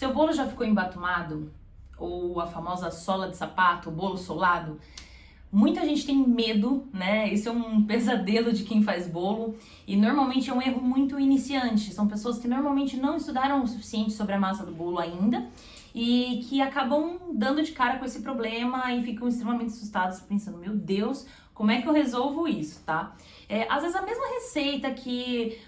Seu bolo já ficou embatumado? Ou a famosa sola de sapato, o bolo solado? Muita gente tem medo, né? Isso é um pesadelo de quem faz bolo e normalmente é um erro muito iniciante. São pessoas que normalmente não estudaram o suficiente sobre a massa do bolo ainda e que acabam dando de cara com esse problema e ficam extremamente assustados pensando, meu Deus, como é que eu resolvo isso, tá? Às vezes a mesma receita que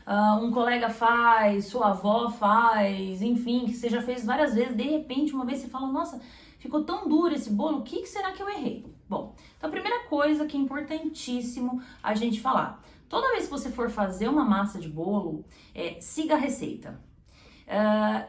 um colega faz, sua avó faz, enfim, que você já fez várias vezes, de repente uma vez você fala, nossa, ficou tão duro esse bolo, o que será que eu errei? Bom, então a primeira coisa que é importantíssimo a gente falar, toda vez que você for fazer uma massa de bolo, siga a receita.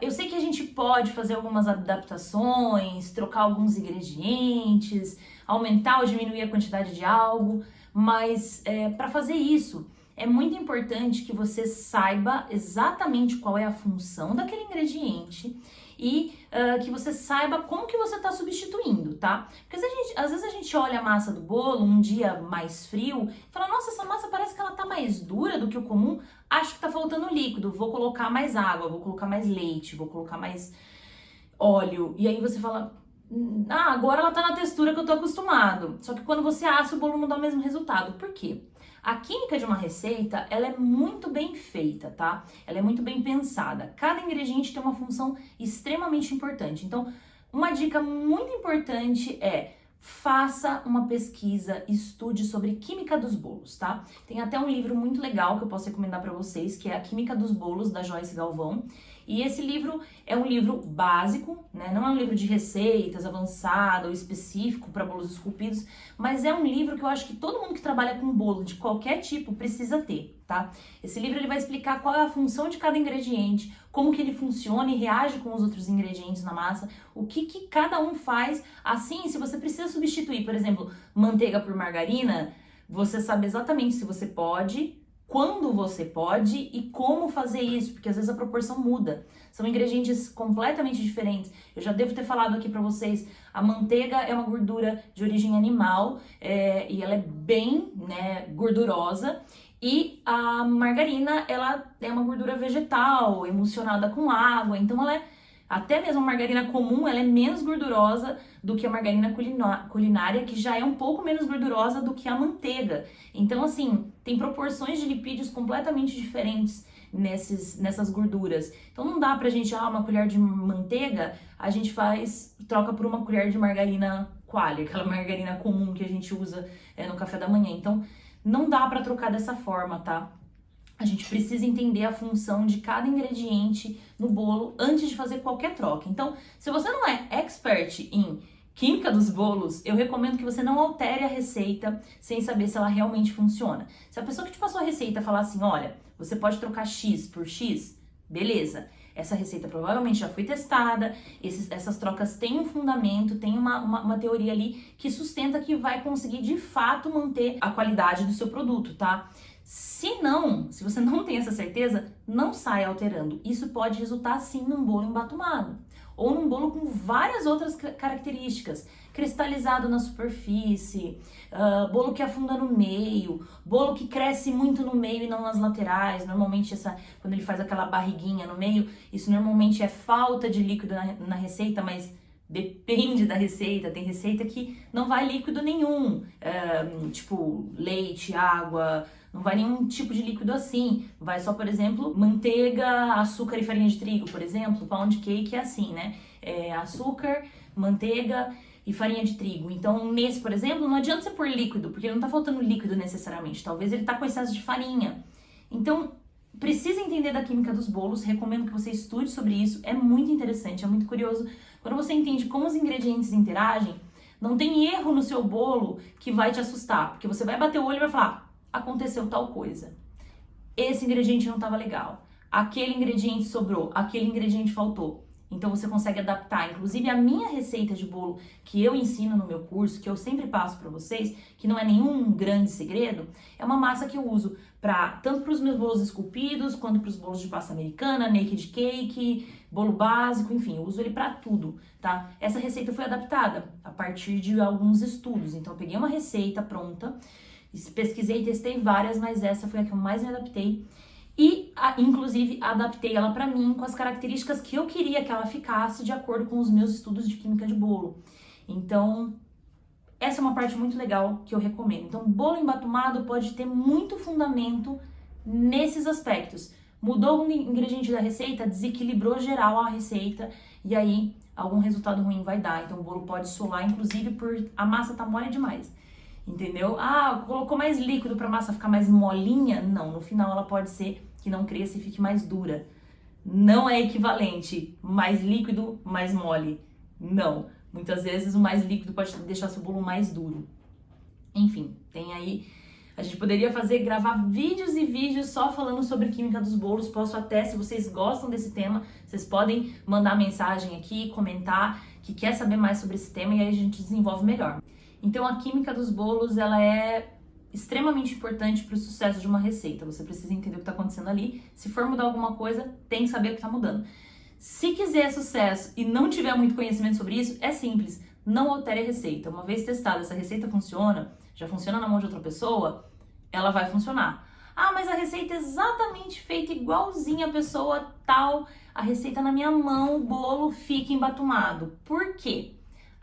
Eu sei que a gente pode fazer algumas adaptações, trocar alguns ingredientes, aumentar ou diminuir a quantidade de algo, mas para fazer isso é muito importante que você saiba exatamente qual é a função daquele ingrediente e que você saiba como que você está substituindo, tá? Porque às vezes a gente olha a massa do bolo um dia mais frio e fala, nossa, essa massa parece que ela tá mais dura do que o comum, acho que tá faltando líquido, vou colocar mais água, vou colocar mais leite, vou colocar mais óleo. E aí você fala, agora ela tá na textura que eu tô acostumado. Só que quando você assa, o bolo não dá o mesmo resultado. Por quê? A química de uma receita, ela é muito bem feita, tá? Ela é muito bem pensada. Cada ingrediente tem uma função extremamente importante. Então, uma dica muito importante é faça uma pesquisa, estude sobre química dos bolos, tá? Tem até um livro muito legal que eu posso recomendar para vocês, que é A Química dos Bolos, da Joyce Galvão. E esse livro é um livro básico, né? Não é um livro de receitas avançado ou específico para bolos esculpidos, mas é um livro que eu acho que todo mundo que trabalha com bolo de qualquer tipo precisa ter, tá? Esse livro ele vai explicar qual é a função de cada ingrediente, como que ele funciona e reage com os outros ingredientes na massa, o que cada um faz. Assim, se você precisa substituir, por exemplo, manteiga por margarina, você sabe exatamente se você pode, quando você pode e como fazer isso, porque às vezes a proporção muda. São ingredientes completamente diferentes. Eu já devo ter falado aqui pra vocês, a manteiga é uma gordura de origem animal e ela é bem, né, gordurosa. E a margarina, ela é uma gordura vegetal, emulsionada com água, então ela até mesmo a margarina comum, ela é menos gordurosa do que a margarina culinária, que já é um pouco menos gordurosa do que a manteiga. Então, assim, tem proporções de lipídios completamente diferentes nessas gorduras. Então, não dá pra gente, uma colher de manteiga, a gente troca por uma colher de margarina qualia, aquela margarina comum que a gente usa no café da manhã. Então, não dá pra trocar dessa forma, tá? A gente precisa entender a função de cada ingrediente no bolo antes de fazer qualquer troca. Então, se você não é expert em química dos bolos, eu recomendo que você não altere a receita sem saber se ela realmente funciona. Se a pessoa que te passou a receita falar assim, olha, você pode trocar X por X, beleza. Essa receita provavelmente já foi testada, essas trocas têm um fundamento, tem uma teoria ali que sustenta que vai conseguir de fato manter a qualidade do seu produto, tá? Se você não tem essa certeza, não saia alterando. Isso pode resultar sim num bolo embatumado ou num bolo com várias outras características, cristalizado na superfície, bolo que afunda no meio, bolo que cresce muito no meio e não nas laterais. Normalmente quando ele faz aquela barriguinha no meio, isso normalmente é falta de líquido na receita, mas depende da receita. Tem receita que não vai líquido nenhum, tipo leite, água, não vai nenhum tipo de líquido assim. Vai só, por exemplo, manteiga, açúcar e farinha de trigo, por exemplo. Pound cake é assim, né? Açúcar, manteiga e farinha de trigo. Então, nesse, por exemplo, não adianta você pôr líquido, porque não tá faltando líquido necessariamente. Talvez ele tá com excesso de farinha. Então, precisa entender da química dos bolos. Recomendo que você estude sobre isso. É muito interessante, é muito curioso. Quando você entende como os ingredientes interagem, não tem erro no seu bolo que vai te assustar, porque você vai bater o olho e vai falar, aconteceu tal coisa. Esse ingrediente não estava legal. Aquele ingrediente sobrou, aquele ingrediente faltou. Então você consegue adaptar. Inclusive a minha receita de bolo que eu ensino no meu curso, que eu sempre passo para vocês, que não é nenhum grande segredo, é uma massa que eu uso tanto para os meus bolos esculpidos, quanto para os bolos de pasta americana, naked cake, bolo básico, enfim, eu uso ele para tudo, tá? Essa receita foi adaptada a partir de alguns estudos. Então eu peguei uma receita pronta, pesquisei e testei várias, mas essa foi a que eu mais me adaptei. E, inclusive, adaptei ela para mim com as características que eu queria que ela ficasse de acordo com os meus estudos de química de bolo. Então, essa é uma parte muito legal que eu recomendo. Então, bolo embatumado pode ter muito fundamento nesses aspectos. Mudou um ingrediente da receita, desequilibrou geral a receita e aí algum resultado ruim vai dar. Então, o bolo pode solar, inclusive, por a massa tá mole demais. Entendeu? Ah, colocou mais líquido para a massa ficar mais molinha? Não, no final ela pode ser que não cresça e fique mais dura. Não é equivalente, mais líquido, mais mole. Não. Muitas vezes o mais líquido pode deixar seu bolo mais duro. Enfim, tem aí... A gente poderia gravar vídeos e vídeos só falando sobre química dos bolos. Posso até, se vocês gostam desse tema, vocês podem mandar mensagem aqui, comentar que quer saber mais sobre esse tema e aí a gente desenvolve melhor. Então a química dos bolos, ela é extremamente importante para o sucesso de uma receita. Você precisa entender o que está acontecendo ali. Se for mudar alguma coisa, tem que saber o que está mudando. Se quiser sucesso e não tiver muito conhecimento sobre isso, é simples. Não altere a receita. Uma vez testada, essa receita funciona, já funciona na mão de outra pessoa, ela vai funcionar. Ah, mas a receita é exatamente feita igualzinha a pessoa tal, a receita na minha mão, o bolo fica embatumado. Por quê?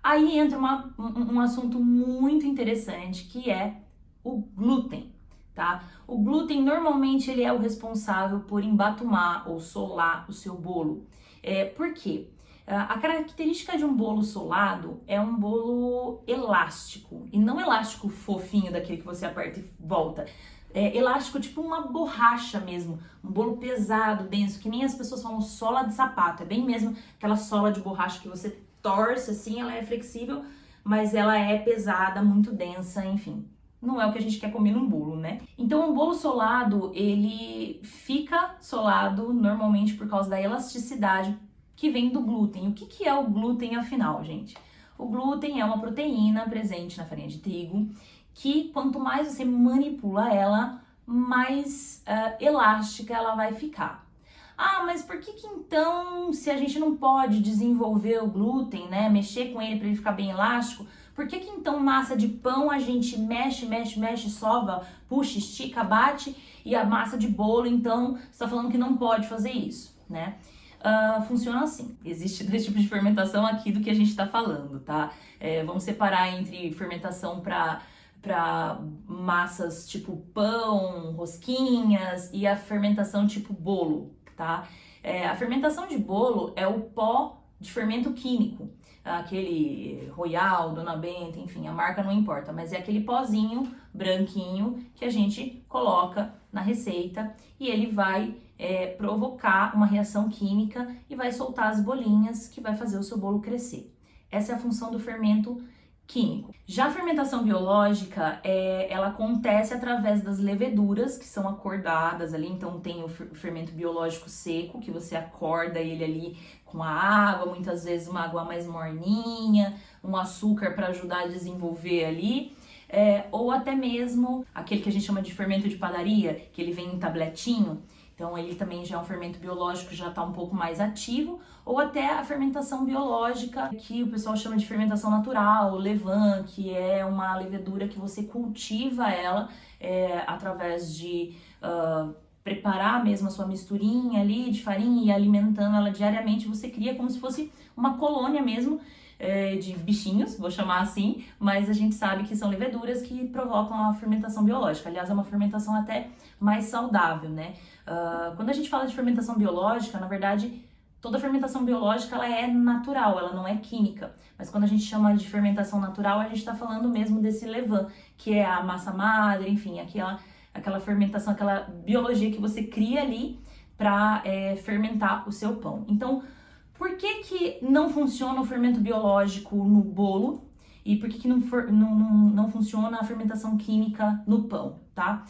Aí entra um assunto muito interessante, que é o glúten, tá? O glúten, normalmente, ele é o responsável por embatumar ou solar o seu bolo. Por quê? A característica de um bolo solado é um bolo elástico, e não elástico fofinho, daquele que você aperta e volta. É elástico, tipo uma borracha mesmo, um bolo pesado, denso, que nem as pessoas falam sola de sapato, é bem mesmo aquela sola de borracha que você torce assim, ela é flexível, mas ela é pesada, muito densa, enfim. Não é o que a gente quer comer num bolo, né? Então, o bolo solado, ele fica solado normalmente por causa da elasticidade que vem do glúten. O que é o glúten, afinal, gente? O glúten é uma proteína presente na farinha de trigo que, quanto mais você manipula ela, mais elástica ela vai ficar. Ah, mas por que então, se a gente não pode desenvolver o glúten, né, mexer com ele para ele ficar bem elástico, por que então massa de pão a gente mexe, sova, puxa, estica, bate, e a massa de bolo, então, você está falando que não pode fazer isso, né? Funciona assim. Existe dois tipos de fermentação aqui do que a gente está falando, tá? Vamos separar entre fermentação para massas tipo pão, rosquinhas, e a fermentação tipo bolo, tá? A fermentação de bolo é o pó de fermento químico, aquele Royal, Dona Benta, enfim, a marca não importa, mas é aquele pozinho branquinho que a gente coloca na receita e ele vai provocar uma reação química e vai soltar as bolinhas que vai fazer o seu bolo crescer. Essa é a função do fermento químico. Já a fermentação biológica, ela acontece através das leveduras que são acordadas ali, então tem o fermento biológico seco, que você acorda ele ali com a água, muitas vezes uma água mais morninha, um açúcar para ajudar a desenvolver ali, ou até mesmo aquele que a gente chama de fermento de padaria, que ele vem em tabletinho. Então, ele também já é um fermento biológico que já está um pouco mais ativo, ou até a fermentação biológica, que o pessoal chama de fermentação natural, levain, que é uma levedura que você cultiva ela através de preparar mesmo a sua misturinha ali de farinha e alimentando ela diariamente. Você cria como se fosse uma colônia mesmo de bichinhos, vou chamar assim, mas a gente sabe que são leveduras que provocam a fermentação biológica. Aliás, é uma fermentação até mais saudável, né? Quando a gente fala de fermentação biológica, na verdade, toda fermentação biológica ela é natural, ela não é química. Mas quando a gente chama de fermentação natural, a gente está falando mesmo desse levain, que é a massa madre, enfim, aquela fermentação, aquela biologia que você cria ali para fermentar o seu pão. Então, por que não funciona o fermento biológico no bolo e por que não funciona a fermentação química no pão, tá?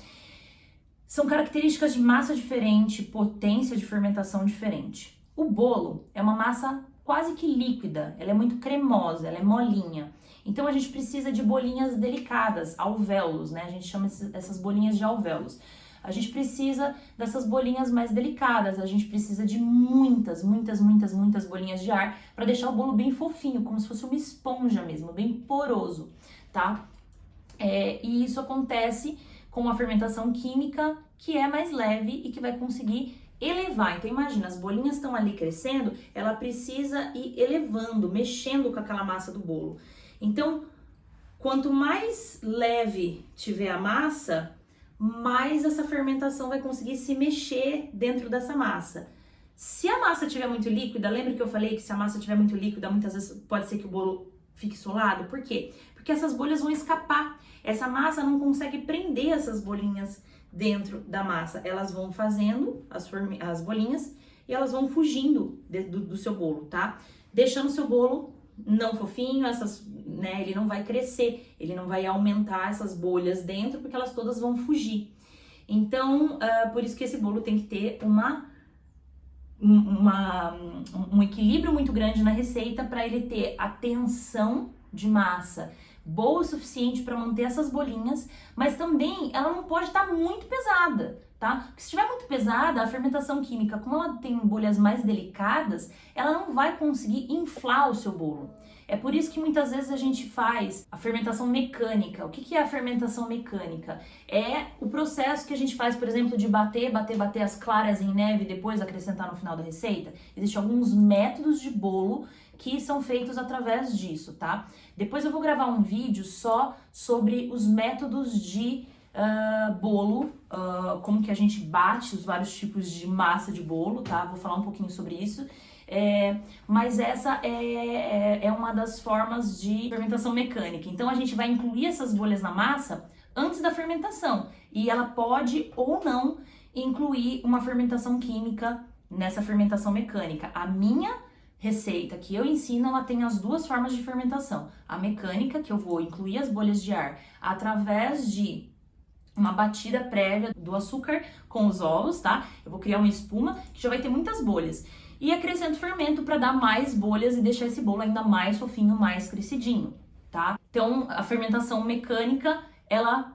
São características de massa diferente, potência de fermentação diferente. O bolo é uma massa quase que líquida, ela é muito cremosa, ela é molinha. Então a gente precisa de bolinhas delicadas, alvéolos, né? A gente chama essas bolinhas de alvéolos. A gente precisa dessas bolinhas mais delicadas, a gente precisa de muitas bolinhas de ar para deixar o bolo bem fofinho, como se fosse uma esponja mesmo, bem poroso, tá? E isso acontece com a fermentação química, que é mais leve e que vai conseguir elevar. Então imagina, as bolinhas estão ali crescendo, ela precisa ir elevando, mexendo com aquela massa do bolo. Então, quanto mais leve tiver a massa, mais essa fermentação vai conseguir se mexer dentro dessa massa. Se a massa estiver muito líquida, lembra que eu falei que se a massa estiver muito líquida, muitas vezes pode ser que o bolo fique solado? Por quê? Porque essas bolhas vão escapar. Essa massa não consegue prender essas bolinhas dentro da massa. Elas vão fazendo as bolinhas e elas vão fugindo do seu bolo, tá? Deixando o seu bolo não fofinho, ele não vai crescer, ele não vai aumentar essas bolhas dentro, porque elas todas vão fugir. Então, por isso que esse bolo tem que ter um equilíbrio muito grande na receita para ele ter a tensão de massa boa o suficiente para manter essas bolinhas, mas também ela não pode estar muito pesada, tá? Porque se estiver muito pesada, a fermentação química, como ela tem bolhas mais delicadas, ela não vai conseguir inflar o seu bolo. É por isso que muitas vezes a gente faz a fermentação mecânica. O que é a fermentação mecânica? É o processo que a gente faz, por exemplo, de bater as claras em neve e depois acrescentar no final da receita. Existem alguns métodos de bolo que são feitos através disso, tá? Depois eu vou gravar um vídeo só sobre os métodos de bolo, como que a gente bate os vários tipos de massa de bolo, tá? Vou falar um pouquinho sobre isso. Mas essa é uma das formas de fermentação mecânica. Então a gente vai incluir essas bolhas na massa antes da fermentação. E ela pode ou não incluir uma fermentação química nessa fermentação mecânica. A minha receita que eu ensino, ela tem as duas formas de fermentação. A mecânica, que eu vou incluir as bolhas de ar através de uma batida prévia do açúcar com os ovos, tá? Eu vou criar uma espuma que já vai ter muitas bolhas. E acrescento fermento para dar mais bolhas e deixar esse bolo ainda mais fofinho, mais crescidinho, tá? Então, a fermentação mecânica, ela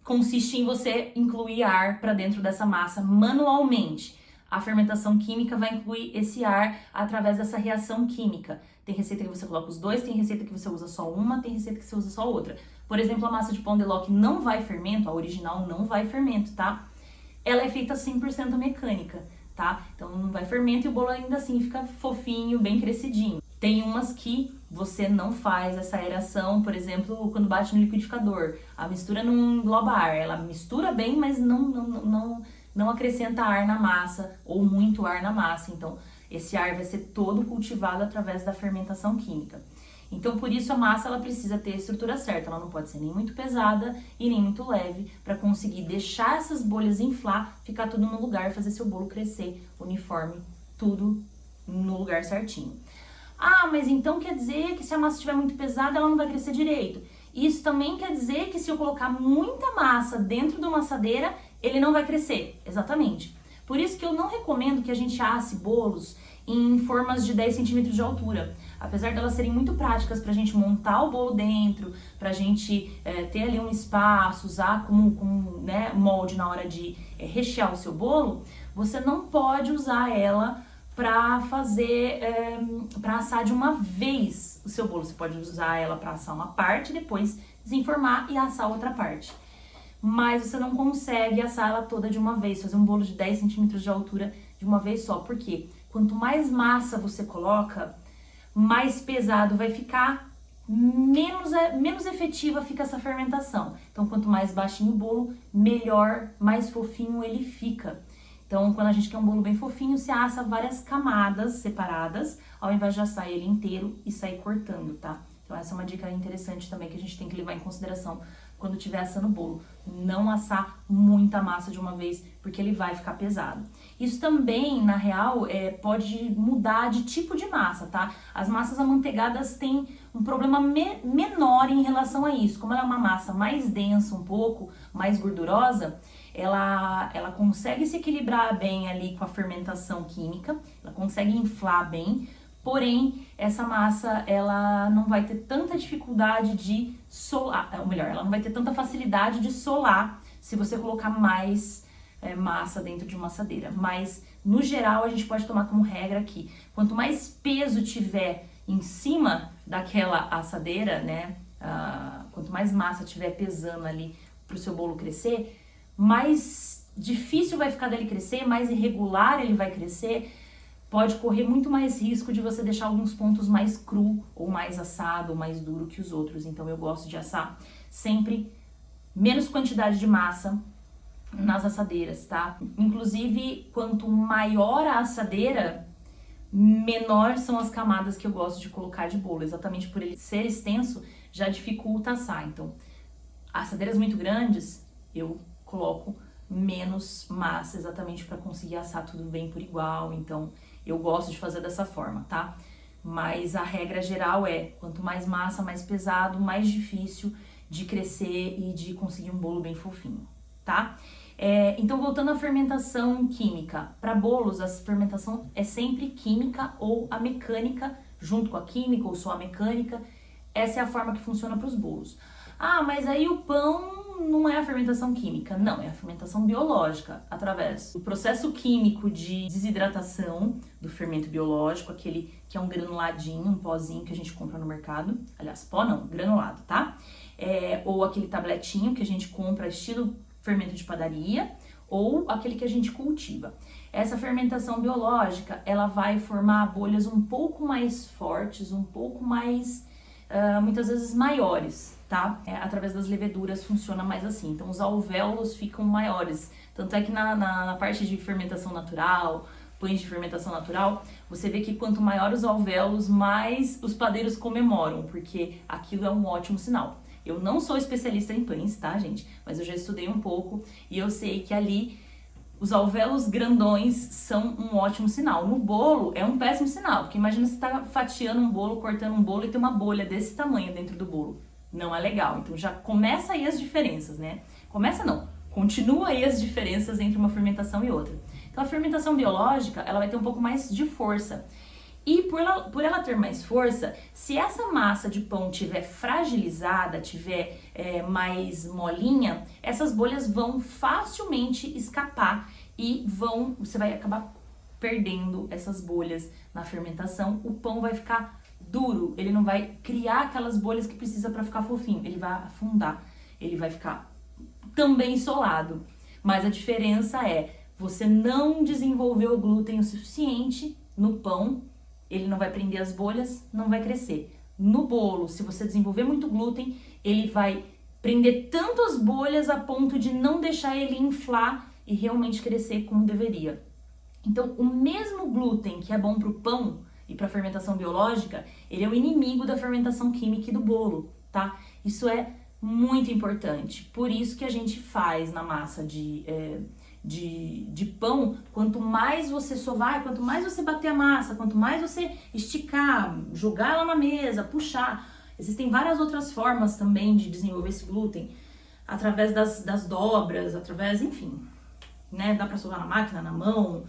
consiste em você incluir ar para dentro dessa massa manualmente. A fermentação química vai incluir esse ar através dessa reação química. Tem receita que você coloca os dois, tem receita que você usa só uma, tem receita que você usa só outra. Por exemplo, a massa de pão de ló que não vai fermento, a original não vai fermento, tá? Ela é feita 100% mecânica, tá? Então não vai fermento e o bolo ainda assim fica fofinho, bem crescidinho. Tem umas que você não faz essa aeração, por exemplo, quando bate no liquidificador. A mistura não engloba ar, ela mistura bem, mas não acrescenta ar na massa ou muito ar na massa. Então, esse ar vai ser todo cultivado através da fermentação química. Então, por isso a massa ela precisa ter a estrutura certa. Ela não pode ser nem muito pesada e nem muito leve para conseguir deixar essas bolhas inflar, ficar tudo no lugar, fazer seu bolo crescer uniforme, tudo no lugar certinho. Ah, mas então quer dizer que se a massa estiver muito pesada, ela não vai crescer direito. Isso também quer dizer que se eu colocar muita massa dentro de uma assadeira, ele não vai crescer. Exatamente. Por isso que eu não recomendo que a gente asse bolos em formas de 10 centímetros de altura. Apesar de elas serem muito práticas pra gente montar o bolo dentro, pra gente ter ali um espaço, usar como molde na hora de rechear o seu bolo, você não pode usar ela para para assar de uma vez o seu bolo. Você pode usar ela para assar uma parte, depois desenformar e assar outra parte. Mas você não consegue assar ela toda de uma vez, fazer um bolo de 10 centímetros de altura de uma vez só. Por quê? Quanto mais massa você coloca, mais pesado vai ficar, menos efetiva fica essa fermentação. Então, quanto mais baixinho o bolo, melhor, mais fofinho ele fica. Então, quando a gente quer um bolo bem fofinho, você assa várias camadas separadas, ao invés de assar ele inteiro e sair cortando, tá? Então, essa é uma dica interessante também que a gente tem que levar em consideração quando estiver assando o bolo. Não assar muita massa de uma vez, porque ele vai ficar pesado. Isso também, na real, pode mudar de tipo de massa, tá? As massas amanteigadas têm um problema menor em relação a isso. Como ela é uma massa mais densa um pouco, mais gordurosa, ela consegue se equilibrar bem ali com a fermentação química, ela consegue inflar bem, porém, essa massa, ela não vai ter tanta dificuldade de solar, ou melhor, ela não vai ter tanta facilidade de solar se você colocar mais massa dentro de uma assadeira. Mas, no geral, a gente pode tomar como regra que quanto mais peso tiver em cima daquela assadeira, né, quanto mais massa tiver pesando ali para o seu bolo crescer, mais difícil vai ficar dele crescer, mais irregular ele vai crescer, pode correr muito mais risco de você deixar alguns pontos mais cru, ou mais assado, ou mais duro que os outros. Então eu gosto de assar sempre menos quantidade de massa nas assadeiras, tá? Inclusive, quanto maior a assadeira, menor são as camadas que eu gosto de colocar de bolo. Exatamente por ele ser extenso, já dificulta assar. Então, assadeiras muito grandes, eu coloco menos massa, exatamente para conseguir assar tudo bem por igual. Então, eu gosto de fazer dessa forma, tá? Mas a regra geral é, quanto mais massa, mais pesado, mais difícil de crescer e de conseguir um bolo bem fofinho, tá? Então, voltando à fermentação química, para bolos, a fermentação é sempre química ou a mecânica, junto com a química ou só a mecânica. Essa é a forma que funciona para os bolos. Ah, mas aí o pão não é a fermentação química. Não, é a fermentação biológica, através do processo químico de desidratação do fermento biológico, aquele que é um granuladinho, um pozinho que a gente compra no mercado. Aliás, pó não, granulado, tá? Ou aquele tabletinho que a gente compra estilo fermento de padaria, ou aquele que a gente cultiva. Essa fermentação biológica, ela vai formar bolhas um pouco mais fortes, um pouco mais, muitas vezes maiores, tá? Através das leveduras funciona mais assim. Então, os alvéolos ficam maiores. Tanto é que na parte de fermentação natural, pães de fermentação natural, você vê que quanto maior os alvéolos, mais os padeiros comemoram, porque aquilo é um ótimo sinal. Eu não sou especialista em pães, tá, gente? Mas eu já estudei um pouco e eu sei que ali os alvéolos grandões são um ótimo sinal. No bolo é um péssimo sinal, porque imagina você tá fatiando um bolo, cortando um bolo e tem uma bolha desse tamanho dentro do bolo. Não é legal. Então já começa aí as diferenças, né? Começa não, continua aí as diferenças entre uma fermentação e outra. Então a fermentação biológica, ela vai ter um pouco mais de força. E por ela ter mais força, se essa massa de pão tiver fragilizada, tiver mais molinha, essas bolhas vão facilmente escapar e você vai acabar perdendo essas bolhas na fermentação. O pão vai ficar duro, ele não vai criar aquelas bolhas que precisa para ficar fofinho, ele vai afundar, ele vai ficar também solado. Mas a diferença é, você não desenvolveu o glúten o suficiente no pão, ele não vai prender as bolhas, não vai crescer. No bolo, se você desenvolver muito glúten, ele vai prender tanto as bolhas a ponto de não deixar ele inflar e realmente crescer como deveria. Então, o mesmo glúten que é bom para o pão e para a fermentação biológica, ele é o inimigo da fermentação química e do bolo, tá? Isso é muito importante. Por isso que a gente faz na massa de pão, quanto mais você sovar, quanto mais você bater a massa, quanto mais você esticar, jogar ela na mesa, puxar. Existem várias outras formas também de desenvolver esse glúten, através das dobras, enfim, né? Dá pra sovar na máquina, na mão,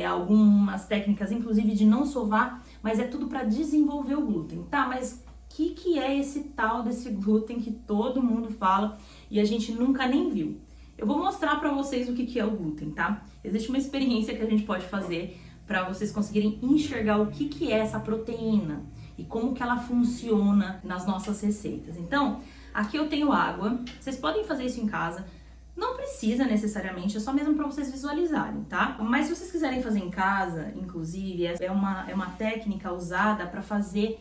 algumas técnicas, inclusive, de não sovar, mas é tudo para desenvolver o glúten, tá? Mas o que é esse tal desse glúten que todo mundo fala e a gente nunca nem viu? Eu vou mostrar para vocês o que é o glúten, tá? Existe uma experiência que a gente pode fazer para vocês conseguirem enxergar o que é essa proteína e como que ela funciona nas nossas receitas. Então, aqui eu tenho água, vocês podem fazer isso em casa, não precisa necessariamente, é só mesmo para vocês visualizarem, tá? Mas se vocês quiserem fazer em casa, inclusive, é uma técnica usada para fazer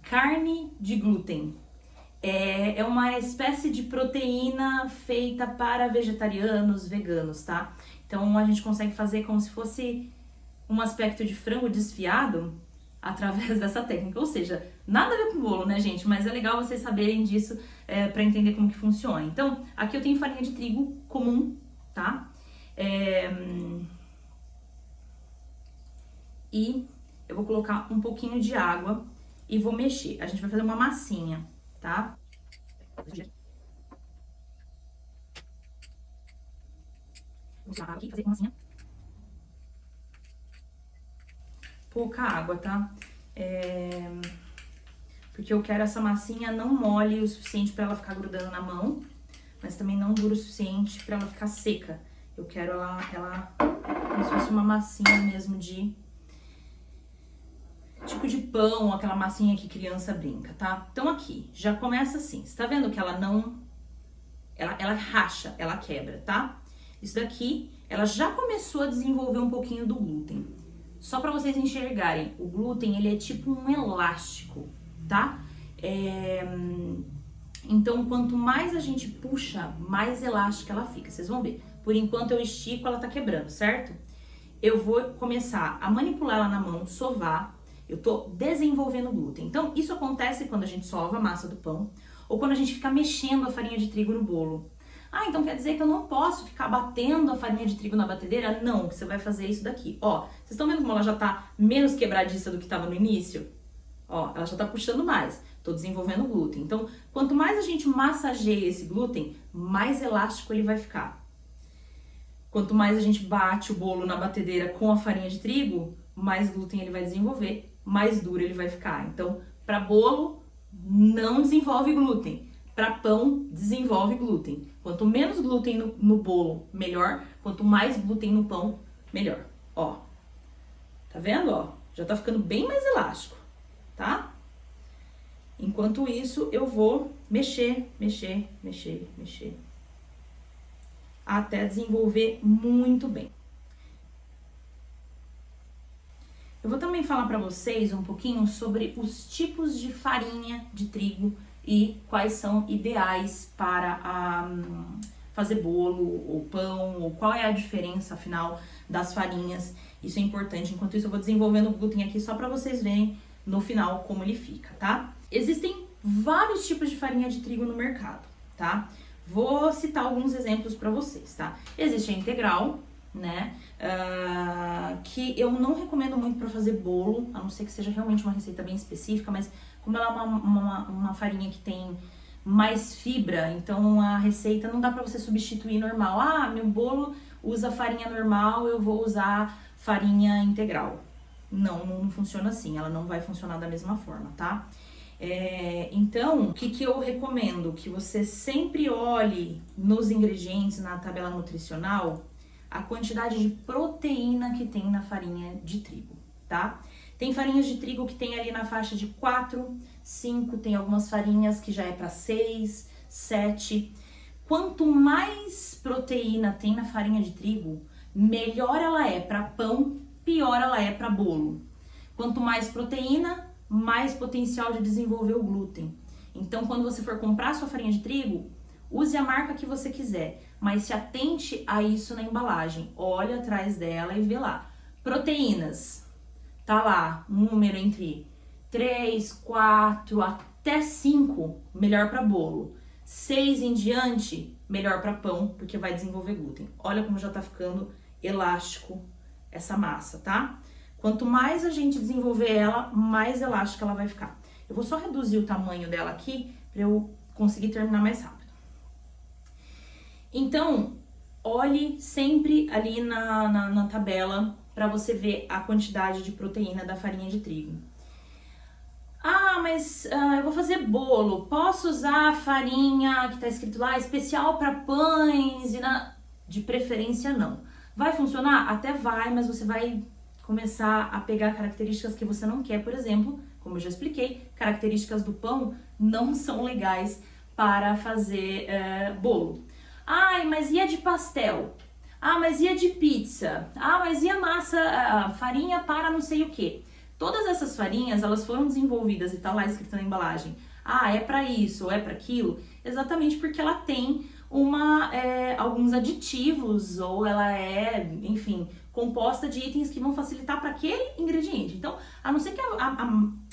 carne de glúten. É uma espécie de proteína feita para vegetarianos, veganos, tá? Então a gente consegue fazer como se fosse um aspecto de frango desfiado através dessa técnica. Ou seja, nada a ver com bolo, né, gente? Mas é legal vocês saberem disso para entender como que funciona. Então, aqui eu tenho farinha de trigo comum, tá? E eu vou colocar um pouquinho de água e vou mexer. A gente vai fazer uma massinha, tá? Vou usar aqui, fazer uma massinha. Pouca água, tá? Porque eu quero essa massinha não mole o suficiente para ela ficar grudando na mão, mas também não dura o suficiente para ela ficar seca. Eu quero ela como se fosse uma massinha mesmo tipo de pão, aquela massinha que criança brinca, tá? Então aqui, já começa assim. Você tá vendo que ela racha, ela quebra, tá? Isso daqui, ela já começou a desenvolver um pouquinho do glúten. Só para vocês enxergarem, o glúten, ele é tipo um elástico, tá? Então, quanto mais a gente puxa, mais elástica ela fica. Vocês vão ver. Por enquanto eu estico, ela tá quebrando, certo? Eu vou começar a manipular ela na mão, sovar. Eu tô desenvolvendo o glúten. Então, isso acontece quando a gente sova a massa do pão ou quando a gente fica mexendo a farinha de trigo no bolo. Ah, então quer dizer que eu não posso ficar batendo a farinha de trigo na batedeira? Não, que você vai fazer isso daqui. Ó, vocês estão vendo como ela já tá menos quebradiça do que estava no início? Ó, ela já tá puxando mais. Tô desenvolvendo o glúten. Então, quanto mais a gente massageia esse glúten, mais elástico ele vai ficar. Quanto mais a gente bate o bolo na batedeira com a farinha de trigo, mais glúten ele vai desenvolver, mais duro ele vai ficar. Então, para bolo, não desenvolve glúten. Para pão, desenvolve glúten. Quanto menos glúten no bolo, melhor. Quanto mais glúten no pão, melhor. Ó, tá vendo? Ó, já tá ficando bem mais elástico, tá? Enquanto isso, eu vou mexer, até desenvolver muito bem. Eu vou também falar para vocês um pouquinho sobre os tipos de farinha de trigo e quais são ideais para fazer bolo ou pão, ou qual é a diferença, afinal, das farinhas. Isso é importante. Enquanto isso, eu vou desenvolvendo o glúten aqui só para vocês verem no final como ele fica, tá? Existem vários tipos de farinha de trigo no mercado, tá? Vou citar alguns exemplos para vocês, tá? Existe a integral, né? Que eu não recomendo muito para fazer bolo, a não ser que seja realmente uma receita bem específica, mas como ela é uma farinha que tem mais fibra, então a receita não dá para você substituir normal. Ah, meu bolo usa farinha normal, eu vou usar farinha integral. Não funciona assim, ela não vai funcionar da mesma forma, tá? Então, o que eu recomendo? Que você sempre olhe nos ingredientes, na tabela nutricional, a quantidade de proteína que tem na farinha de trigo, tá? Tem farinhas de trigo que tem ali na faixa de 4, 5, tem algumas farinhas que já é para 6, 7. Quanto mais proteína tem na farinha de trigo, melhor ela é para pão, pior ela é para bolo. Quanto mais proteína, mais potencial de desenvolver o glúten. Então, quando você for comprar sua farinha de trigo, use a marca que você quiser, mas se atente a isso na embalagem. Olha atrás dela e vê lá. Proteínas. Tá lá, um número entre 3, 4, até 5, melhor para bolo. 6 em diante, melhor para pão, porque vai desenvolver glúten. Olha como já tá ficando elástico essa massa, tá? Quanto mais a gente desenvolver ela, mais elástica ela vai ficar. Eu vou só reduzir o tamanho dela aqui para eu conseguir terminar mais rápido. Então, olhe sempre ali na tabela para você ver a quantidade de proteína da farinha de trigo. Ah, mas eu vou fazer bolo, posso usar a farinha que tá escrito lá, especial para pães e de preferência não. Vai funcionar? Até vai, mas você vai começar a pegar características que você não quer. Por exemplo, como eu já expliquei, características do pão não são legais para fazer bolo. Ai, mas e a de pastel? Ah, mas e a de pizza? Ah, mas e a massa, farinha para não sei o que? Todas essas farinhas, elas foram desenvolvidas e tá lá escrito na embalagem. Ah, é para isso ou é para aquilo, exatamente porque ela tem alguns aditivos ou ela é, enfim, composta de itens que vão facilitar para aquele ingrediente. Então, a não ser que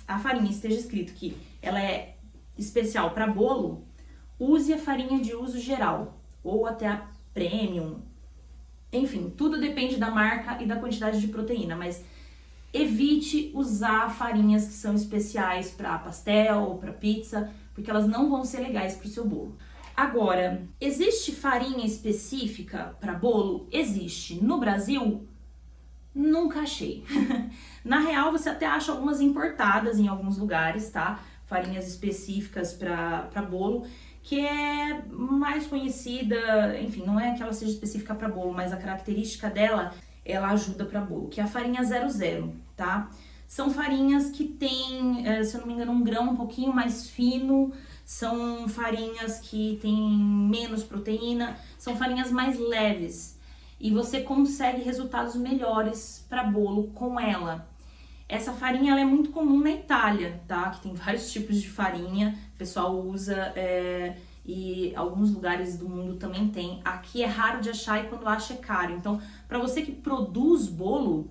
a farinha esteja escrito que ela é especial para bolo, use a farinha de uso geral ou até a premium. Enfim, tudo depende da marca e da quantidade de proteína, mas evite usar farinhas que são especiais para pastel ou para pizza, porque elas não vão ser legais para o seu bolo. Agora, existe farinha específica para bolo? Existe. No Brasil, nunca achei. Na real, você até acha algumas importadas em alguns lugares, tá? Farinhas específicas para bolo, que é mais conhecida, enfim, não é que ela seja específica para bolo, mas a característica dela, ela ajuda para bolo, que é a farinha 00, tá? São farinhas que têm, se eu não me engano, um grão um pouquinho mais fino, são farinhas que têm menos proteína, são farinhas mais leves. e você consegue resultados melhores para bolo com ela. Essa farinha ela é muito comum na Itália, tá? Que tem vários tipos de farinha, o pessoal usa e alguns lugares do mundo também tem. Aqui é raro de achar e quando acha é caro. Então, para você que produz bolo,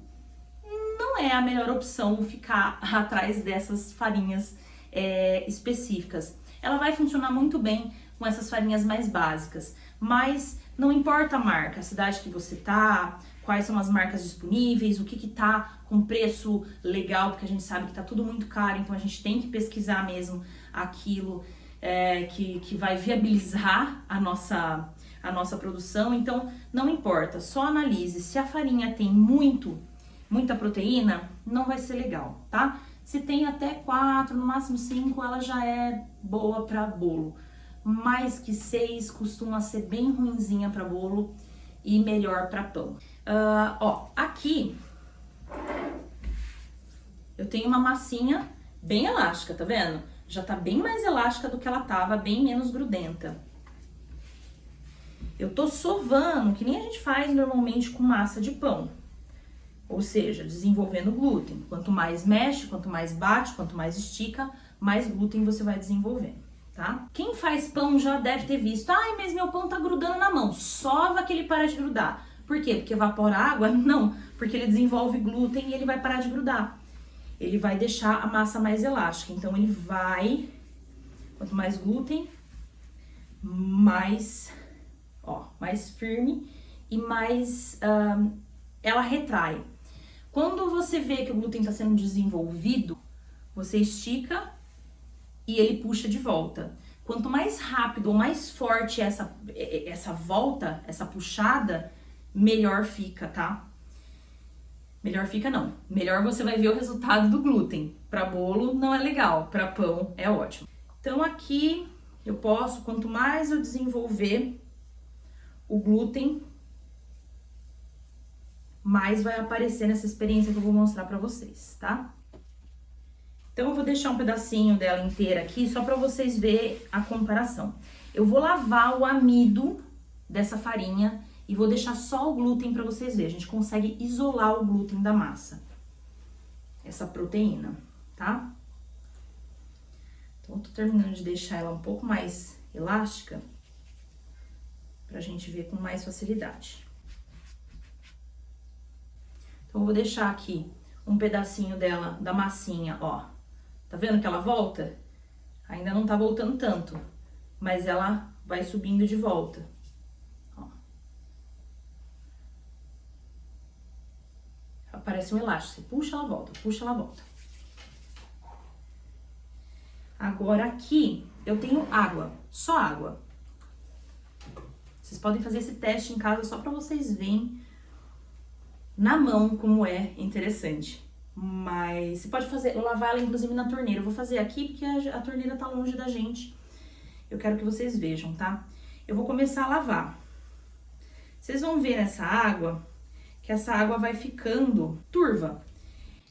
não é a melhor opção ficar atrás dessas farinhas específicas. Ela vai funcionar muito bem com essas farinhas mais básicas, mas não importa a marca, a cidade que você tá, quais são as marcas disponíveis, o que tá com preço legal, porque a gente sabe que tá tudo muito caro, então a gente tem que pesquisar mesmo aquilo que vai viabilizar a nossa produção. Então não importa, só analise. Se a farinha tem muita proteína, não vai ser legal, tá? Se tem até 4, no máximo 5, ela já é boa para bolo. Mais que 6 costuma ser bem ruinzinha para bolo e melhor para pão. Ó, aqui eu tenho uma massinha bem elástica, tá vendo? Já tá bem mais elástica do que ela tava, bem menos grudenta. Eu tô sovando, que nem a gente faz normalmente com massa de pão. Ou seja, desenvolvendo glúten. Quanto mais mexe, quanto mais bate, quanto mais estica, mais glúten você vai desenvolvendo, tá? Quem faz pão já deve ter visto. Ai, mas meu pão tá grudando na mão. Sova que ele para de grudar. Por quê? Porque evapora água? Não, porque ele desenvolve glúten e ele vai parar de grudar. Ele vai deixar a massa mais elástica. Então ele vai, quanto mais glúten, mais firme e mais ela retrai. Quando você vê que o glúten está sendo desenvolvido, você estica e ele puxa de volta. Quanto mais rápido ou mais forte essa volta, essa puxada, melhor fica, tá? Melhor fica não. Melhor você vai ver o resultado do glúten. Para bolo não é legal, para pão é ótimo. Então aqui eu posso, quanto mais eu desenvolver o glúten, mais vai aparecer nessa experiência que eu vou mostrar pra vocês, tá? Então eu vou deixar um pedacinho dela inteira aqui, só pra vocês verem a comparação. Eu vou lavar o amido dessa farinha e vou deixar só o glúten pra vocês verem. A gente consegue isolar o glúten da massa, essa proteína, tá? Então eu tô terminando de deixar ela um pouco mais elástica pra gente ver com mais facilidade. Então, eu vou deixar aqui um pedacinho dela, da massinha, ó. Tá vendo que ela volta? Ainda não tá voltando tanto, mas ela vai subindo de volta. Ó. Ela parece um elástico. Você puxa, ela volta, puxa, ela volta. Agora aqui eu tenho água, só água. Vocês podem fazer esse teste em casa só pra vocês verem na mão como é interessante. Mas você pode lavar ela inclusive na torneira. Eu vou fazer aqui porque a torneira tá longe da gente. Eu quero que vocês vejam, tá? Eu vou começar a lavar. Vocês vão ver nessa água que essa água vai ficando turva.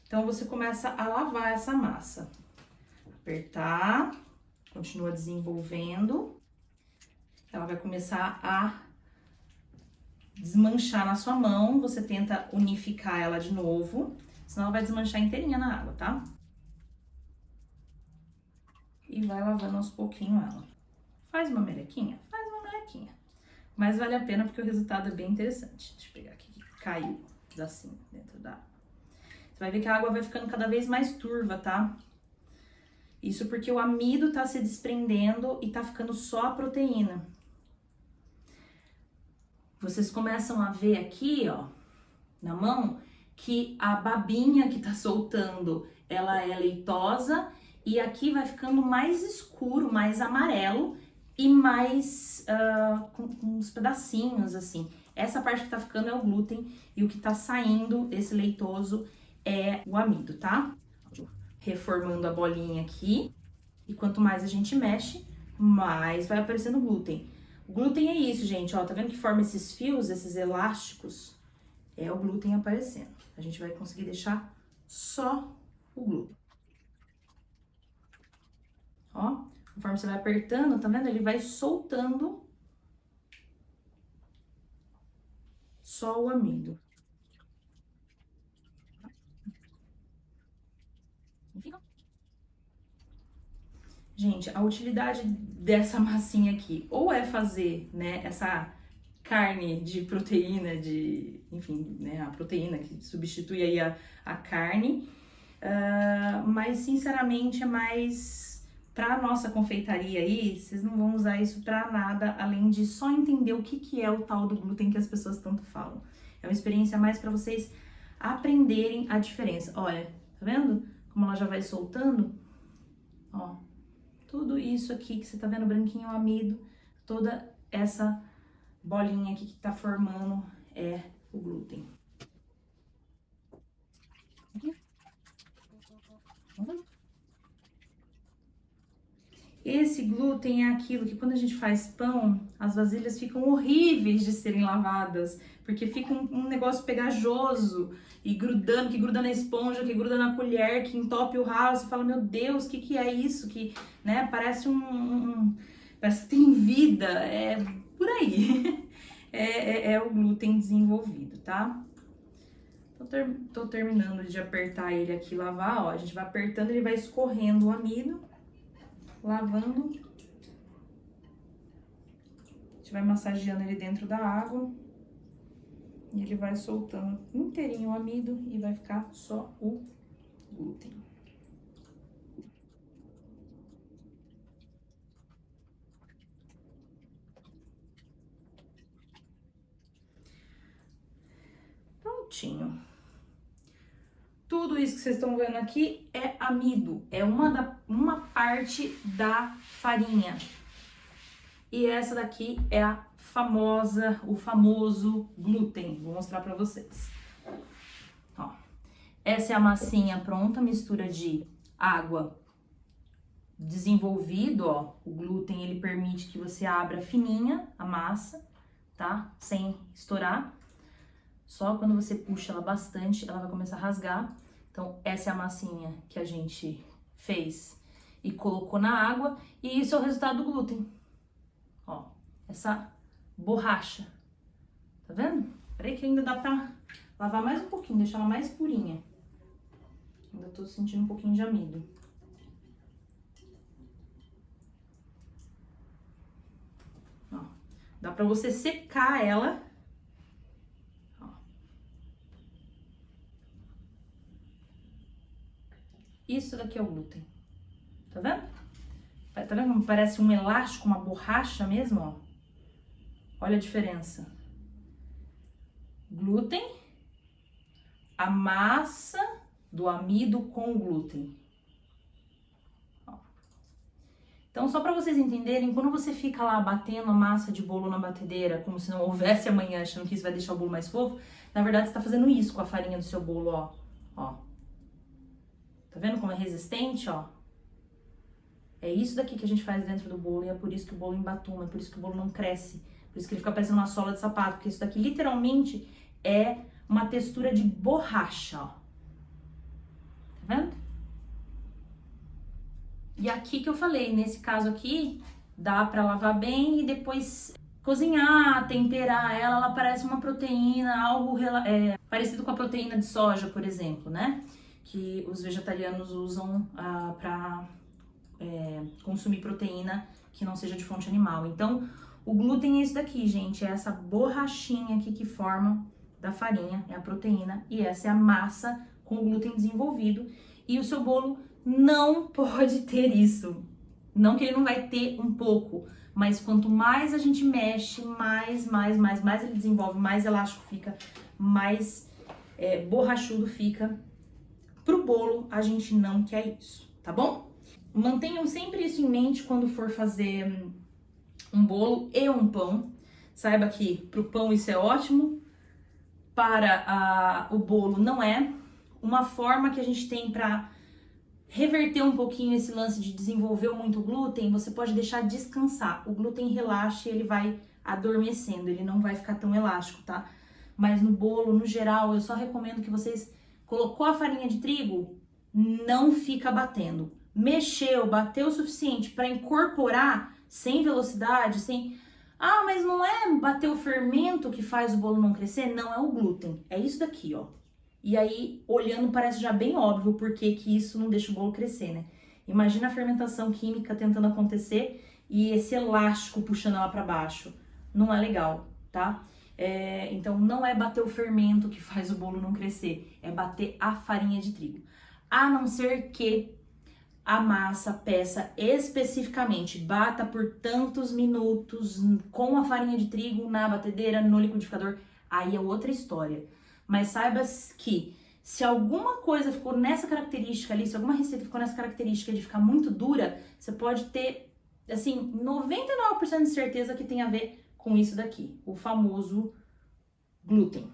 Então você começa a lavar essa massa. Apertar, continua desenvolvendo. Ela vai começar a desmanchar na sua mão, você tenta unificar ela de novo, senão ela vai desmanchar inteirinha na água, tá? E vai lavando aos pouquinhos ela. Faz uma melequinha? Faz uma melequinha. Mas vale a pena porque o resultado é bem interessante. Deixa eu pegar aqui, que caiu assim dentro da água. Você vai ver que a água vai ficando cada vez mais turva, tá? Isso porque o amido tá se desprendendo e tá ficando só a proteína. Vocês começam a ver aqui, ó, na mão, que a babinha que tá soltando, ela é leitosa e aqui vai ficando mais escuro, mais amarelo e mais com uns pedacinhos, assim. Essa parte que tá ficando é o glúten e o que tá saindo, esse leitoso, é o amido, tá? Reformando a bolinha aqui e quanto mais a gente mexe, mais vai aparecendo o glúten. O glúten é isso, gente, ó, tá vendo que forma esses fios, esses elásticos? É o glúten aparecendo. A gente vai conseguir deixar só o glúten. Ó, conforme você vai apertando, tá vendo? Ele vai soltando só o amido. Gente, a utilidade dessa massinha aqui, ou é fazer, né, essa carne de proteína, enfim, né, a proteína que substitui aí a carne, mas sinceramente é mais pra nossa confeitaria aí, vocês não vão usar isso pra nada, além de só entender o que é o tal do glúten que as pessoas tanto falam. É uma experiência mais pra vocês aprenderem a diferença. Olha, tá vendo como ela já vai soltando? Ó. Tudo isso aqui que você tá vendo branquinho, o amido, toda essa bolinha aqui que tá formando é o glúten. Esse glúten é aquilo que quando a gente faz pão, as vasilhas ficam horríveis de serem lavadas, porque fica um negócio pegajoso e grudando, que gruda na esponja, que gruda na colher, que entope o ralo. Você fala, meu Deus, o que é isso? Que, né, parece parece que tem vida, é por aí. É o glúten desenvolvido, tá? Tô terminando de apertar ele aqui, lavar, ó, a gente vai apertando, ele vai escorrendo o amido. Lavando, a gente vai massageando ele dentro da água e ele vai soltando inteirinho o amido e vai ficar só o glúten. Prontinho. Tudo isso que vocês estão vendo aqui é amido, é uma parte da farinha. E essa daqui é o famoso glúten. Vou mostrar pra vocês. Ó, essa é a massinha pronta, mistura de água desenvolvido, ó. O glúten, ele permite que você abra fininha a massa, tá? Sem estourar. Só quando você puxa ela bastante, ela vai começar a rasgar. Então, essa é a massinha que a gente fez e colocou na água. E isso é o resultado do glúten. Ó, essa borracha. Tá vendo? Peraí que ainda dá pra lavar mais um pouquinho, deixar ela mais purinha. Ainda tô sentindo um pouquinho de amido. Ó, dá pra você secar ela. Isso daqui é o glúten. Tá vendo? Tá vendo como parece um elástico, uma borracha mesmo, ó? Olha a diferença. Glúten, a massa do amido com o glúten. Ó. Então, só pra vocês entenderem, quando você fica lá batendo a massa de bolo na batedeira, como se não houvesse amanhã, achando que isso vai deixar o bolo mais fofo, na verdade você tá fazendo isso com a farinha do seu bolo, ó. Ó. Tá vendo como é resistente, ó? É isso daqui que a gente faz dentro do bolo e é por isso que o bolo embatuma, é por isso que o bolo não cresce, por isso que ele fica parecendo uma sola de sapato, porque isso daqui literalmente é uma textura de borracha, ó. Tá vendo? E aqui que eu falei, nesse caso aqui, dá pra lavar bem e depois cozinhar, temperar ela, ela parece uma proteína, algo parecido com a proteína de soja, por exemplo, né? Que os vegetarianos usam para consumir proteína que não seja de fonte animal. Então, o glúten é isso daqui, gente, é essa borrachinha aqui que forma da farinha, é a proteína, e essa é a massa com o glúten desenvolvido. E o seu bolo não pode ter isso. Não que ele não vai ter um pouco, mas quanto mais a gente mexe, mais ele desenvolve, mais elástico fica, mais borrachudo fica. Pro bolo, a gente não quer isso, tá bom? Mantenham sempre isso em mente quando for fazer um bolo e um pão. Saiba que pro pão isso é ótimo, para o bolo não é. Uma forma que a gente tem para reverter um pouquinho esse lance de desenvolver muito glúten, você pode deixar descansar. O glúten relaxa e ele vai adormecendo, ele não vai ficar tão elástico, tá? Mas no bolo, no geral, eu só recomendo que vocês colocou a farinha de trigo, não fica batendo. Mexeu, bateu o suficiente para incorporar sem velocidade, sem Ah, mas não é bater o fermento que faz o bolo não crescer? Não, é o glúten. É isso daqui, ó. E aí, olhando, parece já bem óbvio por que isso não deixa o bolo crescer, né? Imagina a fermentação química tentando acontecer e esse elástico puxando ela para baixo. Não é legal, tá? Então, não é bater o fermento que faz o bolo não crescer, é bater a farinha de trigo. A não ser que a massa, peça especificamente, bata por tantos minutos com a farinha de trigo na batedeira, no liquidificador, aí é outra história. Mas saiba que se alguma coisa ficou nessa característica ali, se alguma receita ficou nessa característica de ficar muito dura, você pode ter, assim, 99% de certeza que tem a ver com isso daqui, o famoso glúten.